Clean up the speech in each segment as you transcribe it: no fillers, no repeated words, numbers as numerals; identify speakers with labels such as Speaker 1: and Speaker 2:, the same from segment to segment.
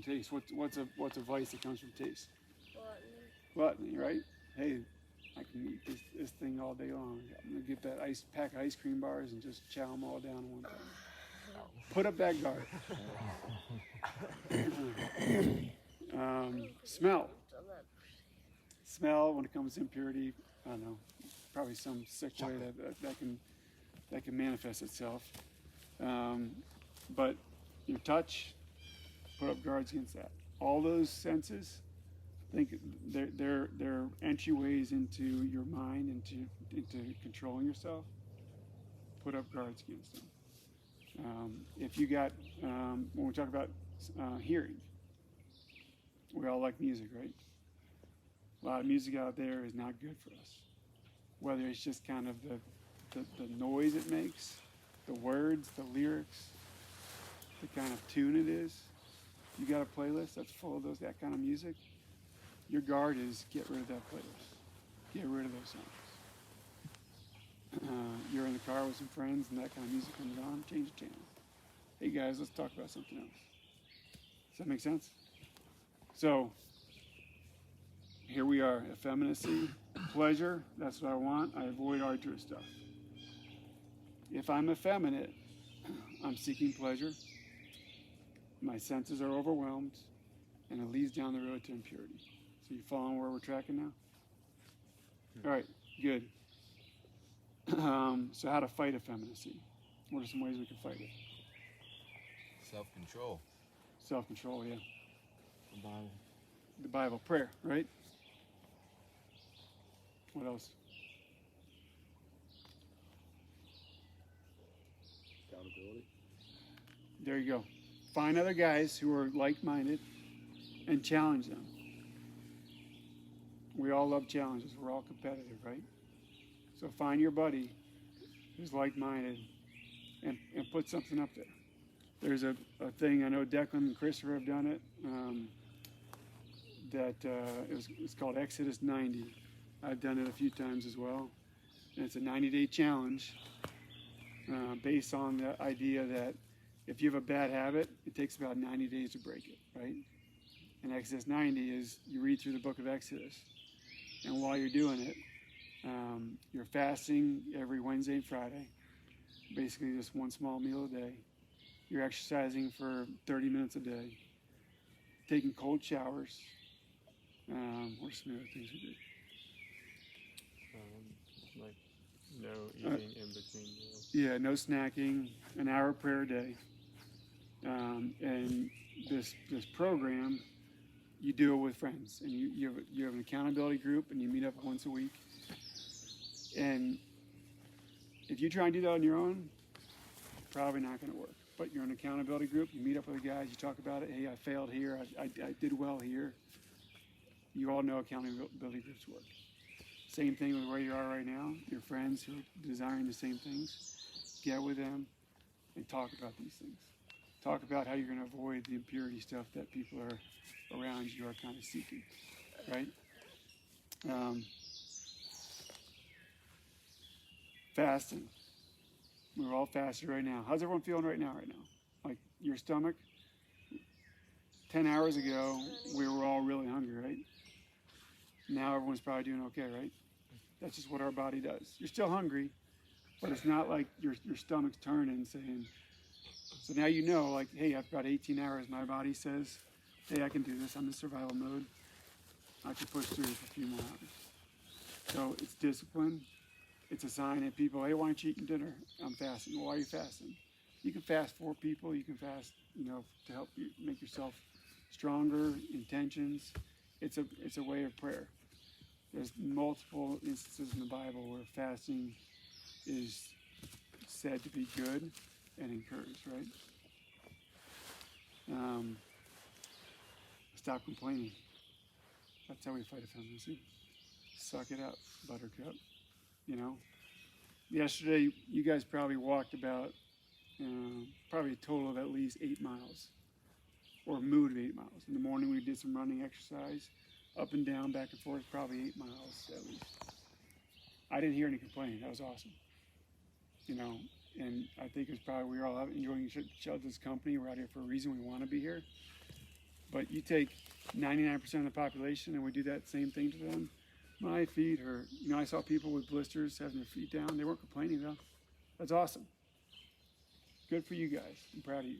Speaker 1: Taste. What's a vice that comes from taste?
Speaker 2: Gluttony.
Speaker 1: Gluttony, right? Hey, I can eat this thing all day long. I'm gonna get that pack of ice cream bars and just chow them all down in one time. Put up that guard. Smell. Smell when it comes to impurity. I don't know. Probably some sick way that can manifest itself. But your touch, put up guards against that. All those senses, think they're entryways into your mind, into controlling yourself. Put up guards against them. If you got, when we talk about hearing, we all like music, right? A lot of music out there is not good for us. Whether it's just kind of the noise it makes, the words, the lyrics, the kind of tune it is. You got a playlist that's full of that kind of music. Your guard is get rid of that playlist. Get rid of those songs. You're in the car with some friends and that kind of music comes on, change the channel. Hey guys, let's talk about something else. Does that make sense? So, here we are, effeminacy, pleasure, that's what I want. I avoid arduous stuff. If I'm effeminate, I'm seeking pleasure. My senses are overwhelmed, and it leads down the road to impurity. So you following where we're tracking now? All right, good. So how to fight effeminacy? What are some ways we can fight it?
Speaker 3: Self-control.
Speaker 1: Self-control, yeah.
Speaker 4: The Bible.
Speaker 1: The Bible, prayer, right? What else?
Speaker 4: Accountability.
Speaker 1: There you go. Find other guys who are like-minded and challenge them. We all love challenges. We're all competitive, right? So find your buddy who's like-minded and put something up there. There's a thing, I know Declan and Christopher have done it, it's called Exodus 90. I've done it a few times as well. And it's a 90-day challenge based on the idea that if you have a bad habit, it takes about 90 days to break it, right? And Exodus 90 is you read through the book of Exodus. And while you're doing it, you're fasting every Wednesday and Friday, basically just one small meal a day. You're exercising for 30 minutes a day, taking cold showers. What are some other things we did?
Speaker 4: Like no eating in between meals.
Speaker 1: Yeah, no snacking, an hour of prayer a day. And this program, you do it with friends, and you have an accountability group, and you meet up once a week. And if you try and do that on your own, probably not going to work. But you're in an accountability group, you meet up with the guys, you talk about it. Hey, I failed here, I did well here. You all know accountability groups work. Same thing with where you are right now. Your friends who are desiring the same things, get with them and talk about these things. Talk about how you're going to avoid the impurity stuff that people are around you are kind of seeking, right? Fasting. We're all fasted right now. How's everyone feeling right now? Like your stomach? 10 hours ago, we were all really hungry, right? Now everyone's probably doing okay, right? That's just what our body does. You're still hungry, but it's not like your stomach's turning and saying, so now you know, like, hey, I've got 18 hours. My body says, hey, I can do this. I'm in survival mode. I can push through for a few more hours. So it's discipline. It's a sign that people, hey, why aren't you eating dinner? I'm fasting. Well, why are you fasting? You can fast for people. You can fast, to help you make yourself stronger, intentions. It's a way of prayer. There's multiple instances in the Bible where fasting is said to be good and encouraged, right? Stop complaining. That's how we fight effeminacy. Suck it up, buttercup. Yesterday you guys probably walked about probably a total of at least 8 miles, or moved 8 miles. In the morning we did some running exercise, up and down, back and forth, probably 8 miles at least. I didn't hear any complaining. That was awesome. And I think it's probably we're all enjoying each other's company. We're out here for a reason. We want to be here. But you take 99% of the population and we do that same thing to them. My feet hurt. You know, I saw people with blisters having their feet down. They weren't complaining though. That's awesome. Good for you guys. I'm proud of you.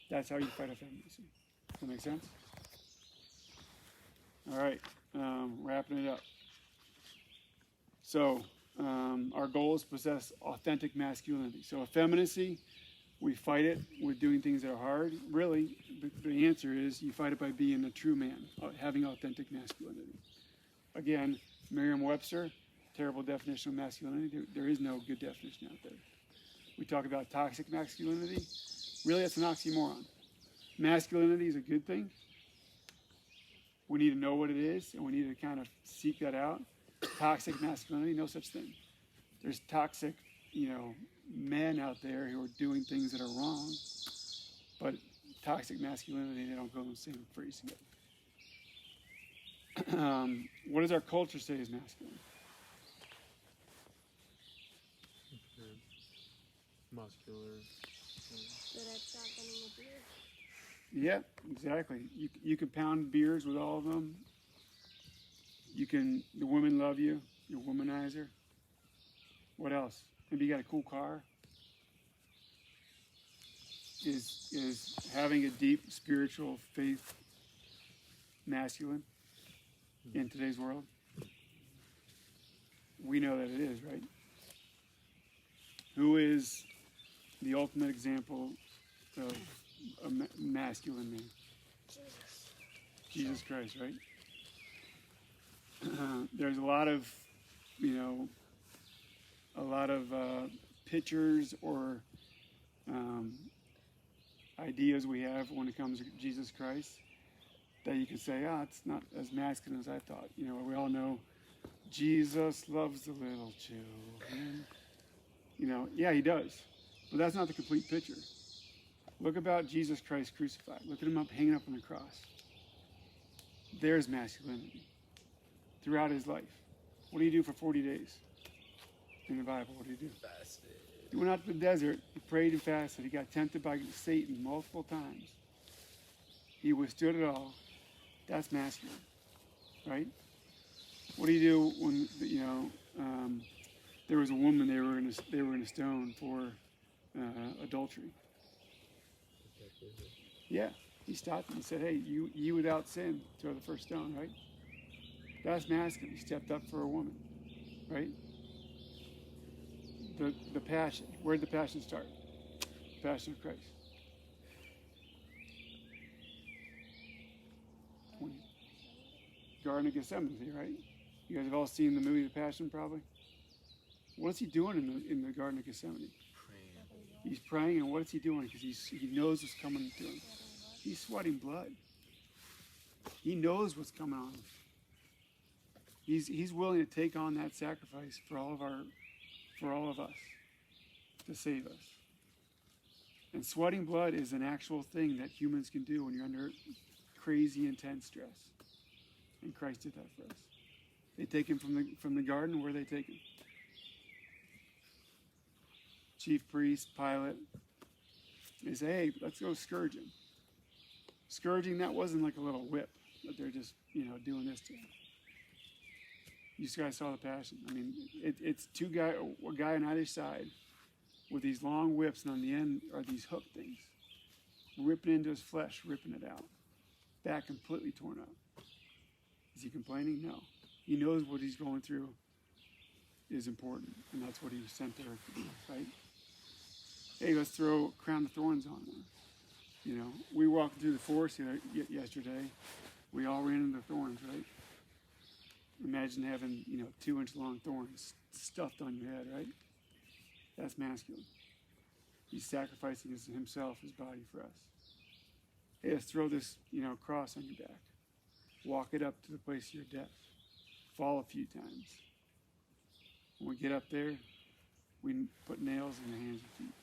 Speaker 1: That's how you fight effeminacy. Does that make sense? All right, wrapping it up. So our goal is to possess authentic masculinity. So effeminacy, we fight it with doing things that are hard. Really, the answer is you fight it by being a true man, having authentic masculinity. Again, Merriam-Webster, terrible definition of masculinity. There is no good definition out there. We talk about toxic masculinity. Really, that's an oxymoron. Masculinity is a good thing. We need to know what it is, and we need to kind of seek that out. Toxic masculinity, no such thing. There's toxic, men out there who are doing things that are wrong, but toxic masculinity, they don't go in the same phrase together. What does our culture say is masculine?
Speaker 4: Muscular.
Speaker 2: Good at shotgunning a beer.
Speaker 1: Yeah, exactly. You can pound beers with all of them. The women love you. You're a womanizer. What else? Maybe you got a cool car. Is having a deep spiritual faith masculine in today's world? We know that it is, right? Who is the ultimate example of a masculine man? Jesus Christ, right? There's a lot of pictures or ideas we have when it comes to Jesus Christ that you can say, it's not as masculine as I thought. We all know Jesus loves the little children. Yeah, he does. But that's not the complete picture. Look about Jesus Christ crucified. Look at him hanging up on the cross. There's masculinity throughout his life. What do you do for 40 days in the Bible? What do you do?
Speaker 4: Fasted.
Speaker 1: He went out to the desert. He prayed and fasted. He got tempted by Satan multiple times. He withstood it all. That's masculine, right? What do you do when there was a woman they were in a stone for adultery? Yeah, he stopped and said, "Hey, you without sin, throw the first stone." Right? That's masculine. He stepped up for a woman, right? The passion. Where did the passion start? The passion of Christ. Garden of Gethsemane, right? You guys have all seen the movie The Passion, probably. What's he doing in the Garden of Gethsemane?
Speaker 4: Praying.
Speaker 1: He's praying, and what's he doing? Because he knows what's coming to him. He's sweating blood. He knows what's coming on him. He's willing to take on that sacrifice for all of us to save us. And sweating blood is an actual thing that humans can do when you're under crazy intense stress. And Christ did that for us. They take him from the garden. Where they take him? Chief priest, Pilate. They say, "Hey, let's go scourge him." Scourging, that wasn't like a little whip that they're just doing this to him. You guys saw the Passion. I mean, it's a guy on either side with these long whips, and on the end are these hook things, ripping into his flesh, ripping it out. Back completely torn up. Is he complaining? No. He knows what he's going through is important, and that's what he was sent there to do, right? Hey, let's throw a crown of thorns on him. We walked through the forest yesterday. We all ran into thorns, right? Imagine having, 2-inch long thorns stuffed on your head, right? That's masculine. He's sacrificing himself, his body for us. Hey, let's throw this, cross on your back. Walk it up to the place of your death. Fall a few times. When we get up there, we put nails in your hands and feet.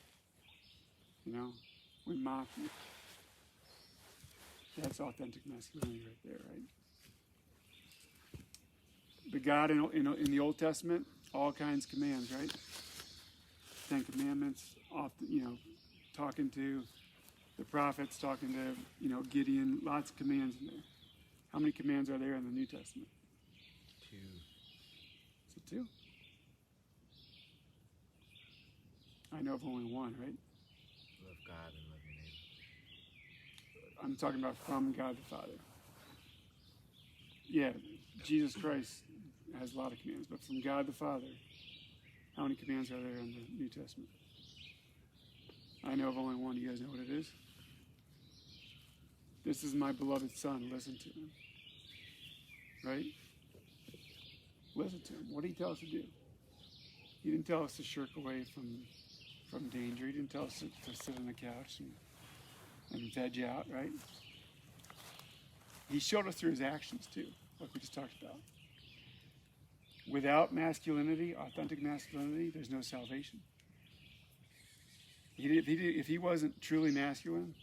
Speaker 1: We mock you. That's authentic masculinity right there, right? But God in the Old Testament, all kinds of commands, right? 10 Commandments, often, talking to the prophets talking to, Gideon, lots of commands in there. How many commands are there in the New Testament?
Speaker 3: 2.
Speaker 1: Is it 2? I know of only one, right?
Speaker 3: Love God and love your neighbor.
Speaker 1: I'm talking about from God the Father. Yeah, Jesus Christ has a lot of commands, but from God the Father, how many commands are there in the New Testament? I know of only one. You guys know what it is? This is my beloved Son. Listen to him. Right? Listen to him. What did he tell us to do? He didn't tell us to shirk away from danger. He didn't tell us to sit on the couch and veg out, right? He showed us through his actions too, like we just talked about. Without masculinity, authentic masculinity, there's no salvation. If he wasn't truly masculine,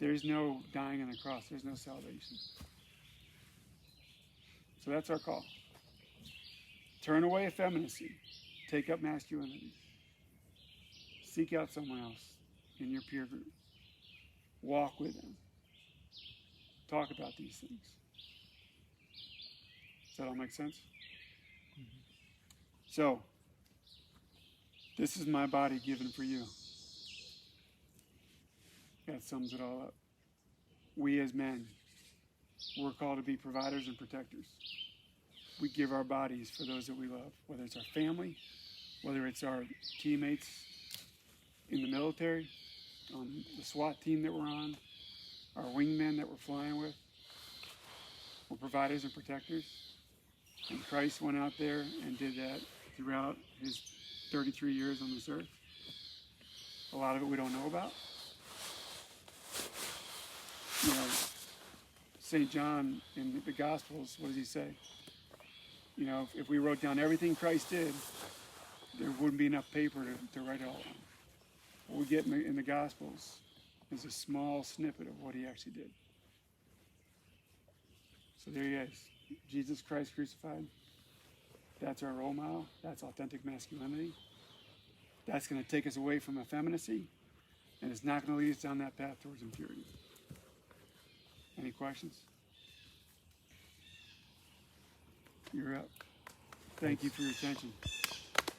Speaker 1: there's no dying on the cross. There's no salvation. So that's our call. Turn away effeminacy. Take up masculinity. Seek out someone else in your peer group. Walk with them. Talk about these things. Does that all make sense? Mm-hmm. So, this is my body given for you. That sums it all up. We as men, we're called to be providers and protectors. We give our bodies for those that we love, whether it's our family, whether it's our teammates in the military, on the SWAT team that we're on, our wingmen that we're flying with. We're providers and protectors. And Christ went out there and did that throughout his 33 years on this earth. A lot of it we don't know about. St. John in the Gospels, what does he say? If we wrote down everything Christ did, there wouldn't be enough paper to write it all on. What we get in the Gospels is a small snippet of what he actually did. So there he is. Jesus Christ crucified. That's our role model. That's authentic masculinity. That's going to take us away from effeminacy, and it's not going to lead us down that path towards impurity. Any questions? You're up. Thank you for your attention.